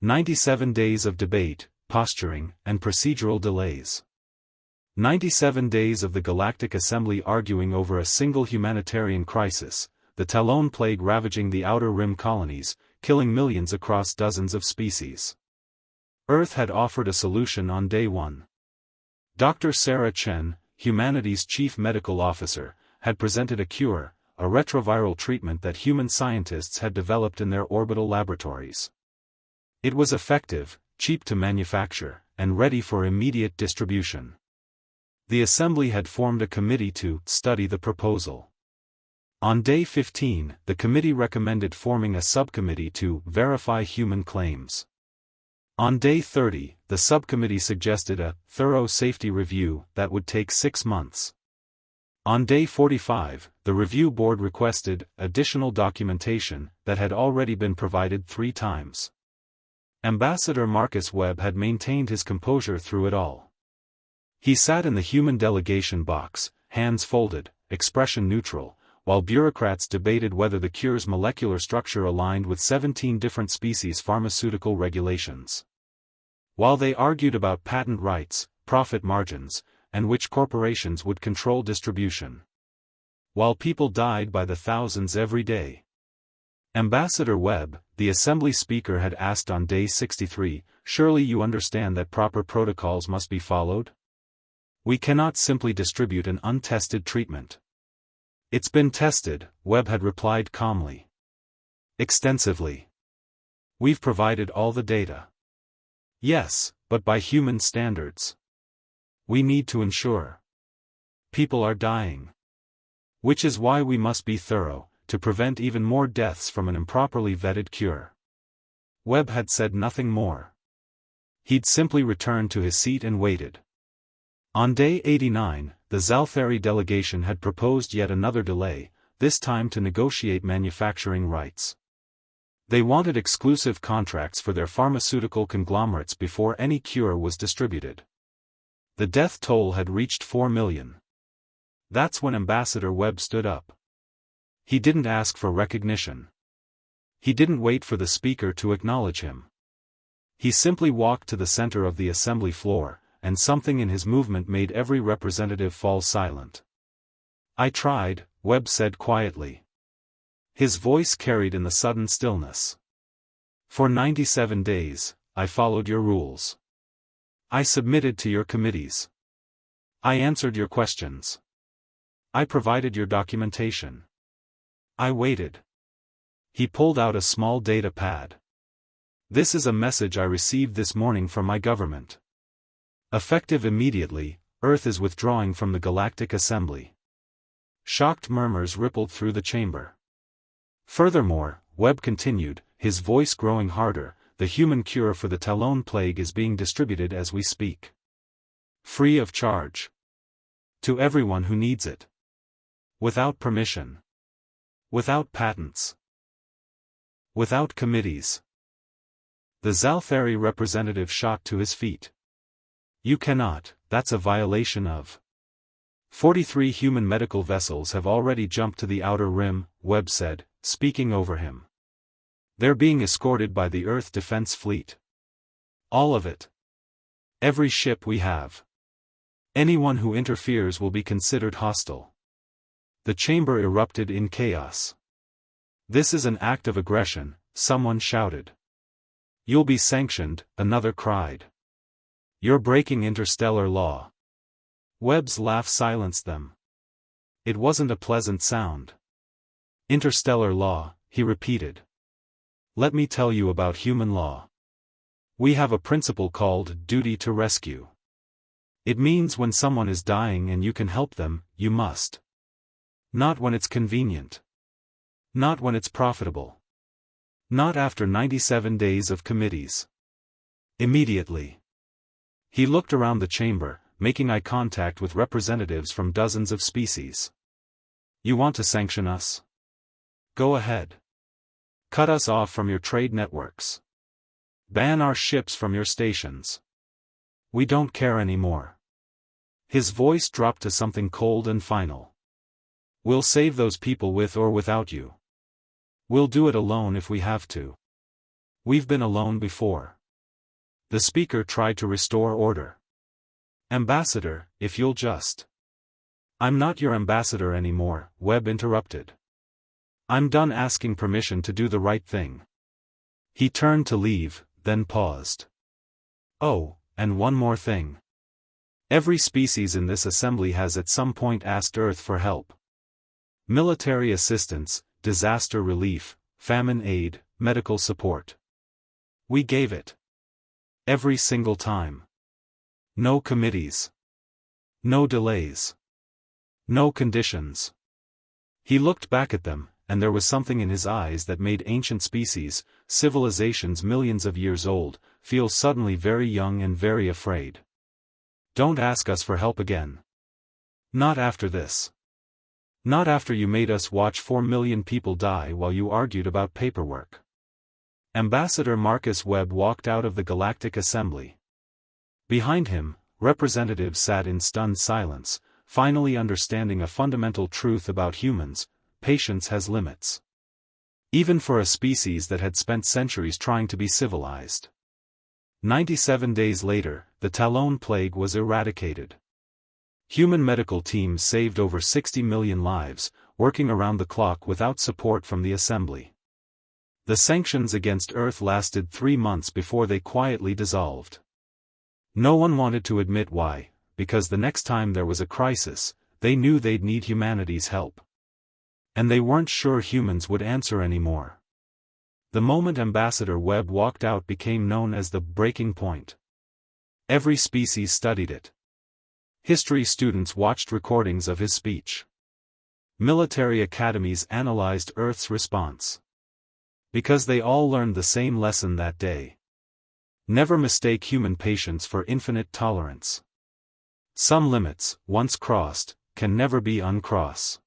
97 days of debate, posturing, and procedural delays. 97 days of the Galactic Assembly arguing over a single humanitarian crisis, the Talon plague ravaging the Outer Rim colonies, killing millions across dozens of species. Earth had offered a solution on day 1. Dr. Sarah Chen, humanity's chief medical officer, had presented a cure, a retroviral treatment that human scientists had developed in their orbital laboratories. It was effective, cheap to manufacture, and ready for immediate distribution. The Assembly had formed a committee to study the proposal. On day 15, the committee recommended forming a subcommittee to verify human claims. On day 30, the subcommittee suggested a thorough safety review that would take 6 months. On day 45, the review board requested additional documentation that had already been provided 3 times. Ambassador Marcus Webb had maintained his composure through it all. He sat in the human delegation box, hands folded, expression neutral, while bureaucrats debated whether the cure's molecular structure aligned with 17 different species' pharmaceutical regulations. While they argued about patent rights, profit margins, and which corporations would control distribution. While people died by the thousands every day. Ambassador Webb, the Assembly Speaker, had asked on day 63, "Surely you understand that proper protocols must be followed? We cannot simply distribute an untested treatment." "It's been tested," Webb had replied calmly. "Extensively. We've provided all the data." "Yes, but by human standards. We need to ensure. People are dying. Which is why we must be thorough, to prevent even more deaths from an improperly vetted cure." Webb had said nothing more. He'd simply returned to his seat and waited. On day 89, the Zalthari delegation had proposed yet another delay, this time to negotiate manufacturing rights. They wanted exclusive contracts for their pharmaceutical conglomerates before any cure was distributed. The death toll had reached 4 million. That's when Ambassador Webb stood up. He didn't ask for recognition. He didn't wait for the speaker to acknowledge him. He simply walked to the center of the assembly floor, and something in his movement made every representative fall silent. "I tried," Webb said quietly. His voice carried in the sudden stillness. "For 97 days, I followed your rules. I submitted to your committees. I answered your questions. I provided your documentation. I waited." He pulled out a small data pad. "This is a message I received this morning from my government. Effective immediately, Earth is withdrawing from the Galactic Assembly." Shocked murmurs rippled through the chamber. "Furthermore," Webb continued, his voice growing harder, "the human cure for the Talon plague is being distributed as we speak. Free of charge. To everyone who needs it. Without permission. Without patents. Without committees." The Zalthari representative shot to his feet. "You cannot, that's a violation of. 43 human medical vessels have already jumped to the Outer Rim," Webb said, speaking over him. "They're being escorted by the Earth Defense Fleet. All of it. Every ship we have. Anyone who interferes will be considered hostile." The chamber erupted in chaos. "This is an act of aggression," someone shouted. "You'll be sanctioned," another cried. "You're breaking interstellar law." Webb's laugh silenced them. It wasn't a pleasant sound. "Interstellar law," he repeated. "Let me tell you about human law. We have a principle called duty to rescue. It means when someone is dying and you can help them, you must. Not when it's convenient. Not when it's profitable. Not after 97 days of committees. Immediately." He looked around the chamber, making eye contact with representatives from dozens of species. "You want to sanction us? Go ahead. Cut us off from your trade networks. Ban our ships from your stations. We don't care anymore." His voice dropped to something cold and final. "We'll save those people with or without you. We'll do it alone if we have to. We've been alone before. The speaker tried to restore order. "Ambassador, if you'll just—" "I'm not your ambassador anymore," Webb interrupted. "I'm done asking permission to do the right thing." He turned to leave, then paused. "Oh, and one more thing. Every species in this assembly has at some point asked Earth for help. Military assistance, disaster relief, famine aid, medical support. We gave it. Every single time. No committees. No delays. No conditions." He looked back at them, and there was something in his eyes that made ancient species, civilizations millions of years old, feel suddenly very young and very afraid. "Don't ask us for help again. Not after this. Not after you made us watch 4 million people die while you argued about paperwork." Ambassador Marcus Webb walked out of the Galactic Assembly. Behind him, representatives sat in stunned silence, finally understanding a fundamental truth about humans: patience has limits. Even for a species that had spent centuries trying to be civilized. 97 days later, the Talon plague was eradicated. Human medical teams saved over 60 million lives, working around the clock without support from the Assembly. The sanctions against Earth lasted 3 months before they quietly dissolved. No one wanted to admit why, because the next time there was a crisis, they knew they'd need humanity's help. And they weren't sure humans would answer anymore. The moment Ambassador Webb walked out became known as the breaking point. Every species studied it. History students watched recordings of his speech. Military academies analyzed Earth's response. Because they all learned the same lesson that day. Never mistake human patience for infinite tolerance. Some limits, once crossed, can never be uncrossed.